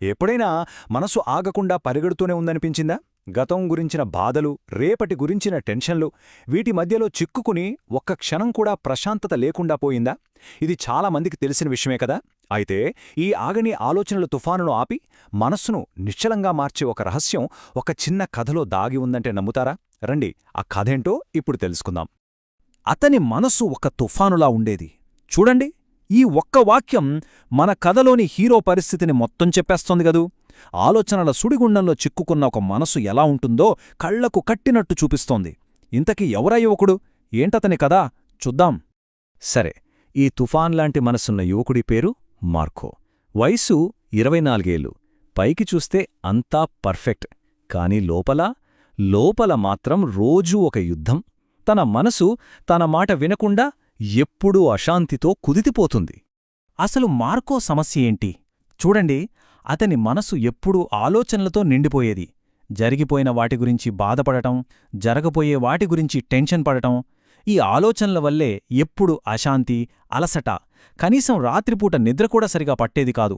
ఎప్పుడైనా మనసు ఆగకుండా పరిగెడుతూనే ఉందనిపించిందా? గతం గురించిన బాధలు, రేపటి గురించిన టెన్షన్లు, వీటి మధ్యలో చిక్కుకుని ఒక్క క్షణం కూడా ప్రశాంతత లేకుండా పోయిందా? ఇది చాలామందికి తెలిసిన విషయమే కదా. అయితే ఈ ఆగని ఆలోచనల తుఫానును ఆపి మనస్సును నిశ్చలంగా మార్చే ఒక రహస్యం ఒక చిన్న కథలో దాగి ఉందంటే నమ్ముతారా? రండి, ఆ కథేంటో ఇప్పుడు తెలుసుకుందాం. అతని మనసు ఒక తుఫానులా ఉండేది. చూడండి, ఈ ఒక్క వాక్యం మన కథలోని హీరో పరిస్థితిని మొత్తం చెప్పేస్తోంది గదూ. ఆలోచనల సుడిగుండంలో చిక్కుకున్న ఒక మనసు ఎలా ఉంటుందో కళ్లకు కట్టినట్టు చూపిస్తోంది. ఇంతకీ ఎవరా యువకుడు? ఏంటతని కదా చూద్దాం. సరే, ఈ తుఫాన్లాంటి మనసున్న యువకుడి పేరు మార్కో. వయసు 24 ఏళ్లు. పైకి చూస్తే అంతా పర్ఫెక్ట్. కాని లోపల మాత్రం రోజూ ఒక యుద్ధం. తన మనసు తన మాట వినకుండా ఎప్పుడూ అశాంతితో కుదితిపోతుంది. అసలు మార్కో సమస్య ఏంటి? చూడండి, అతని మనసు ఎప్పుడూ ఆలోచనలతో నిండిపోయేది. జరిగిపోయిన వాటి గురించి బాధపడటం, జరగబోయే వాటి గురించి టెన్షన్ పడటం. ఈ ఆలోచనల వల్లే ఎప్పుడు అశాంతి, అలసట, కనీసం రాత్రిపూట నిద్రకూడా సరిగా పట్టేది కాదు.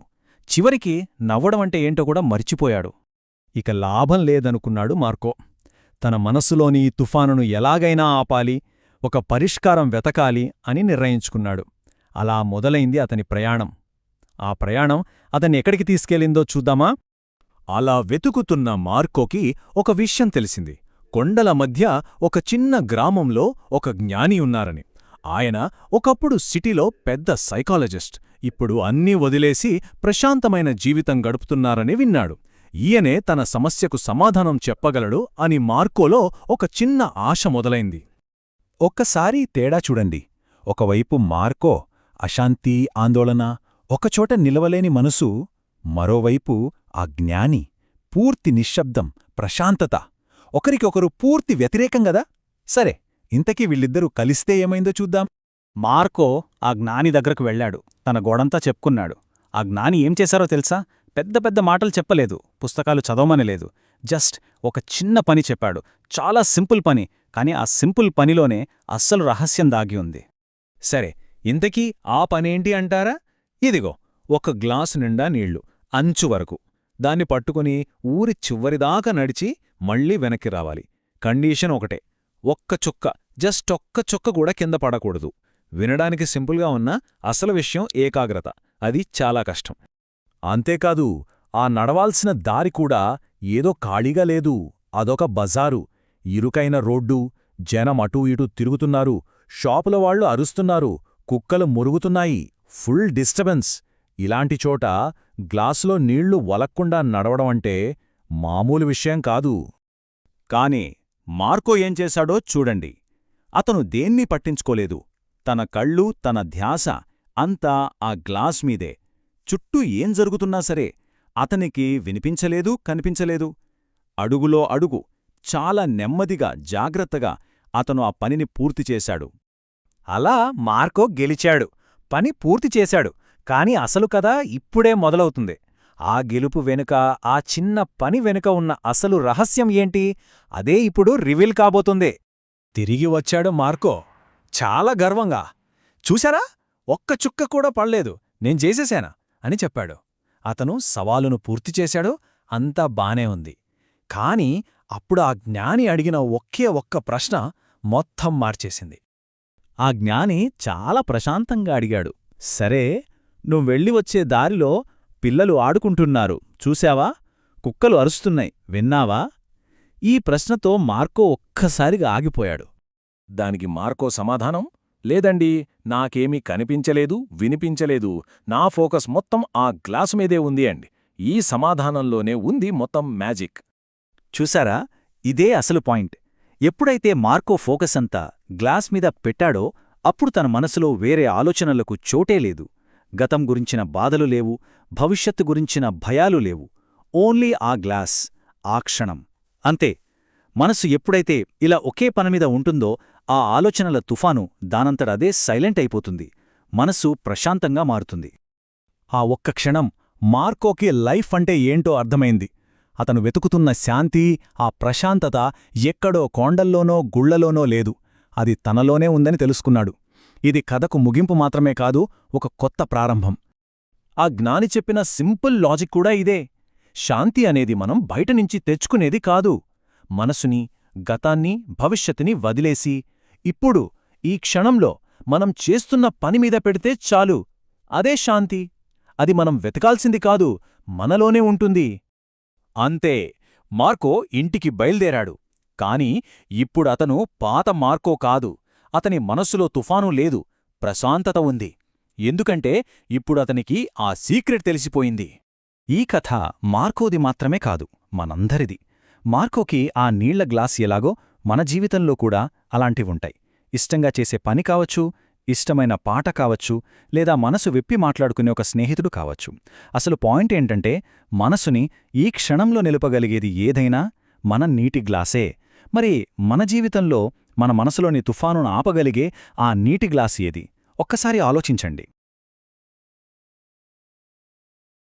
చివరికి నవ్వడమంటే ఏంటో కూడా మర్చిపోయాడు. ఇక లాభం లేదనుకున్నాడు మార్కో. తన మనస్సులోని ఈ తుఫానును ఎలాగైనా ఆపాలి, ఒక పరిష్కారం వెతకాలి అని నిర్ణయించుకున్నాడు. అలా మొదలైంది అతని ప్రయాణం. ఆ ప్రయాణం అతన్ని ఎక్కడికి తీసుకెళ్ళిందో చూద్దామా? అలా వెతుకుతున్న మార్కోకి ఒక విషయం తెలిసింది. కొండల మధ్య ఒక చిన్న గ్రామంలో ఒక జ్ఞాని ఉన్నారని. ఆయన ఒకప్పుడు సిటీలో పెద్ద సైకాలజిస్ట్. ఇప్పుడు అన్నీ వదిలేసి ప్రశాంతమైన జీవితం గడుపుతున్నారని విన్నాడు. ఈయనే తన సమస్యకు సమాధానం చెప్పగలడు అని మార్కోలో ఒక చిన్న ఆశ మొదలైంది. ఒక్కసారి తేడా చూడండి. ఒకవైపు మార్కో అశాంతి, ఆందోళన, ఒకచోట నిలవలేని మనసు. మరోవైపు ఆ జ్ఞాని పూర్తి నిశ్శబ్దం, ప్రశాంతత. ఒకరికొకరు పూర్తి వ్యతిరేకంగదా? సరే, ఇంతకీ వీళ్ళిద్దరూ కలిస్తే ఏమైందో చూద్దాం. మార్కో ఆ జ్ఞాని దగ్గరకు వెళ్లాడు. తన గోడంతా చెప్పుకున్నాడు. ఆ జ్ఞాని ఏం చేశారో తెలుసా? పెద్ద పెద్ద మాటలు చెప్పలేదు, పుస్తకాలు చదవమనలేదు. జస్ట్ ఒక చిన్న పని చెప్పాడు. చాలా సింపుల్ పని, కాని ఆ సింపుల్ పనిలోనే అస్సలు రహస్యం దాగి ఉంది. సరే, ఇంతకీ ఆ పనేంటి అంటారా? ఇదిగో, ఒక గ్లాసు నిండా నీళ్లు, అంచు వరకు. దాన్ని పట్టుకుని ఊరి చివరిదాకా నడిచి మళ్ళీ వెనక్కి రావాలి. కండీషన్ ఒకటే, ఒక్క చుక్క, జస్ట్ ఒక్క చుక్క కూడా కింద పడకూడదు. వినడానికి సింపుల్గా ఉన్న అసలు విషయం ఏకాగ్రత. అది చాలా కష్టం. అంతేకాదు, ఆ నడవాల్సిన దారి కూడా ఏదో ఖాళీగా లేదు. అదొక బజారు. ఇరుకైన రోడ్డు, జనం అటూ ఇటూ తిరుగుతున్నారు, షాపుల వాళ్లు అరుస్తున్నారు, కుక్కలు మురుగుతున్నాయి, ఫుల్ డిస్టర్బెన్స్. ఇలాంటి చోట గ్లాసులో నీళ్లు వలక్కుండా నడవడమంటే మామూలు విషయం కాదు. కాని మార్కో ఏం చేశాడో చూడండి. అతను దేన్నీ పట్టించుకోలేదు. తన కళ్ళు, తన ధ్యాస అంతా ఆ గ్లాస్ మీదే. చుట్టూ ఏం జరుగుతున్నా సరే అతనికి వినిపించలేదు, కనిపించలేదు. అడుగులో అడుగు, చాలా నెమ్మదిగా, జాగ్రత్తగా అతను ఆ పనిని పూర్తిచేశాడు. అలా మార్కో గెలిచాడు, పని పూర్తి చేశాడు. కాని అసలు కథ ఇప్పుడే మొదలవుతుంది. ఆ గెలుపు వెనుక, ఆ చిన్న పని వెనుక ఉన్న అసలు రహస్యం ఏంటి? అదే ఇప్పుడు రివీల్ కాబోతుంది. తిరిగి వచ్చాడు మార్కో, చాలా గర్వంగా. చూశారా, ఒక్క చుక్క కూడా పడలేదు, నేను చేసేశానా అని చెప్పాడు. అతను సవాలును పూర్తిచేశాడు, అంతా బానే ఉంది. కాని అప్పుడు ఆ జ్ఞాని అడిగిన ఒకే ఒక్క ప్రశ్న మొత్తం మార్చేసింది. ఆ జ్ఞాని చాలా ప్రశాంతంగా అడిగాడు, సరే, నువ్వెళ్ళి వచ్చే దారిలో పిల్లలు ఆడుకుంటున్నారు, చూశావా? కుక్కలు అరుస్తున్నాయి, విన్నావా? ఈ ప్రశ్నతో మార్కో ఒక్కసారిగా ఆగిపోయాడు. దానికి మార్కో సమాధానం, లేదండి, నాకేమీ కనిపించలేదు, వినిపించలేదు. నా ఫోకస్ మొత్తం ఆ గ్లాసు మీదే ఉంది అండి. ఈ సమాధానంలోనే ఉంది మొత్తం మ్యాజిక్. చూశారా, ఇదే అసలు పాయింట్. ఎప్పుడైతే మార్కో ఫోకస్ అంతా గ్లాస్ మీద పెట్టాడో అప్పుడు తన మనసులో వేరే ఆలోచనలకు చోటే లేదు. గతం గురించిన బాధలు లేవు, భవిష్యత్తు గురించిన భయాలు లేవు. ఓన్లీ ఆ గ్లాస్, ఆ క్షణం, అంతే. మనసు ఎప్పుడైతే ఇలా ఒకే పనిమీద ఉంటుందో ఆ ఆలోచనల తుఫాను దానంతటదే సైలెంట్ అయిపోతుంది. మనసు ప్రశాంతంగా మారుతుంది. ఆ ఒక్క క్షణం మార్కోకి లైఫ్ అంటే ఏంటో అర్థమైంది. అతను వెతుకుతున్న శాంతి, ఆ ప్రశాంతత ఎక్కడో కొండల్లోనో గుళ్లలోనో లేదు, అది తనలోనే ఉందని తెలుసుకున్నాడు. ఇది కథకు ముగింపు మాత్రమే కాదు, ఒక కొత్త ప్రారంభం. ఆ జ్ఞాని చెప్పిన సింపుల్ లాజిక్ కూడా ఇదే. శాంతి అనేది మనం బయటనుంచి తెచ్చుకునేది కాదు. మనసుని, గతాన్ని, భవిష్యత్తుని వదిలేసి ఇప్పుడు ఈ క్షణంలో మనం చేస్తున్న పనిమీద పెడితే చాలు. అదే శాంతి. అది మనం వెతకాల్సింది కాదు, మనలోనే ఉంటుంది. అంతే. మార్కో ఇంటికి బయల్దేరాడు. కాని ఇప్పుడతను పాత మార్కో కాదు. అతని మనస్సులో తుఫాను లేదు, ప్రశాంతత ఉంది. ఎందుకంటే ఇప్పుడతనికి ఆ సీక్రెట్ తెలిసిపోయింది. ఈ కథ మార్కోది మాత్రమే కాదు, మనందరిది. మార్కోకి ఆ నీళ్ల గ్లాస్ ఎలాగో మన జీవితంలో కూడా అలాంటివుంటాయి. ఇష్టంగా చేసే పని కావచ్చు, ఇష్టమైన పాట కావచ్చు, లేదా మనసు విప్పి మాట్లాడుకునే ఒక స్నేహితుడు కావచ్చు. అసలు పాయింట్ ఏంటంటే, మనసుని ఈ క్షణంలో నిలుపగలిగేది ఏదైనా మన నీటి గ్లాసే. మరి మన జీవితంలో మన మనసులోని తుఫానును ఆపగలిగే ఆ నీటి గ్లాస్ ఏది? ఒక్కసారి ఆలోచించండి.